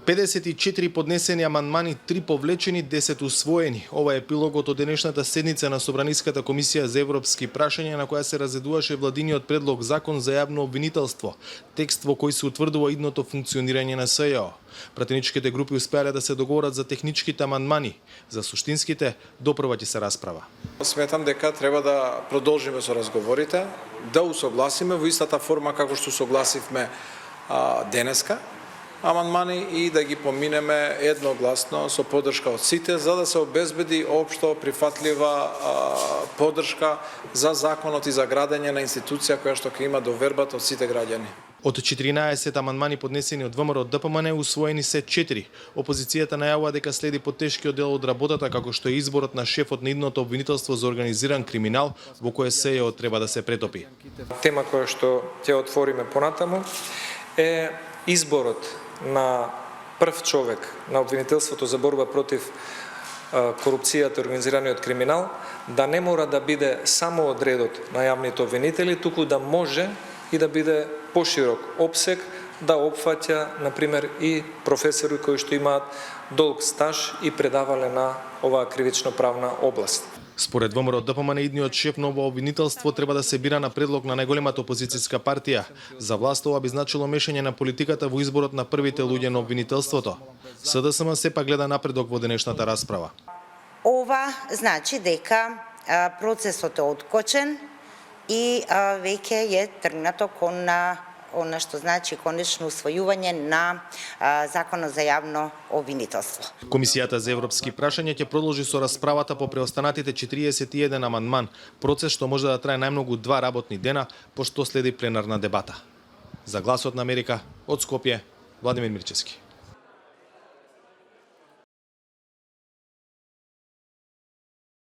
54 поднесени амандмани, 3 повлечени, 10 усвоени. Ова е епилогот од денешната седница на Собраниската комисија за европски прашања, на која се разедуваше владиниот предлог закон за јавно обвинителство, текст во кој се утврдува идното функционирање на СЈО. Пратеничките групи успеале да се договорат за техничките амандмани, за суштинските допрва ќе се расправа. Сметам дека треба да продолжиме со разговорите, да усогласиме во истата форма како што согласивме денеска амандмани и да ги поминеме едногласно со поддршка од сите, за да се обезбеди општо прифатлива поддршка за законот и за градење на институција која што ќе има довербата од сите граѓани. Од 14 амандмани поднесени од ВМРО ДПМН усвоени се 4. Опозицијата најавува дека следи потешкиот дел од работата, како што е изборот на шефот на идното обвинителство за организиран криминал, во кое СЈО треба да се претопи. Тема која што ќе отвориме понатаму е изборот на прв човек на обвинителството за борба против корупцијата и организираниот криминал, да не мора да биде само од редот на јавните обвинители, туку да може и да биде поширок опсег, да опфаќа, например, и професори кои што имаат долг стаж и предавале на оваа кривично-правна област. Според ВМРО ДПМН, идниот шеф на ова обвинителство треба да се бира на предлог на најголемата опозицијска партија. За власт ова би значило мешање на политиката во изборот на првите луѓе на обвинителството. СДСМ сепак гледа напредок во денешната расправа. Ова значи дека процесот е откочен и веќе е тргнато кон она што значи конечно усвојување на Законот за јавно обвинителство. Комисијата за европски прашања ќе продолжи со расправата по преостанатите 41 амандман, процес што може да трае најмногу 2 работни дена, пошто следи пленарна дебата. За Гласот на Америка, од Скопје, Владимир Мирчевски.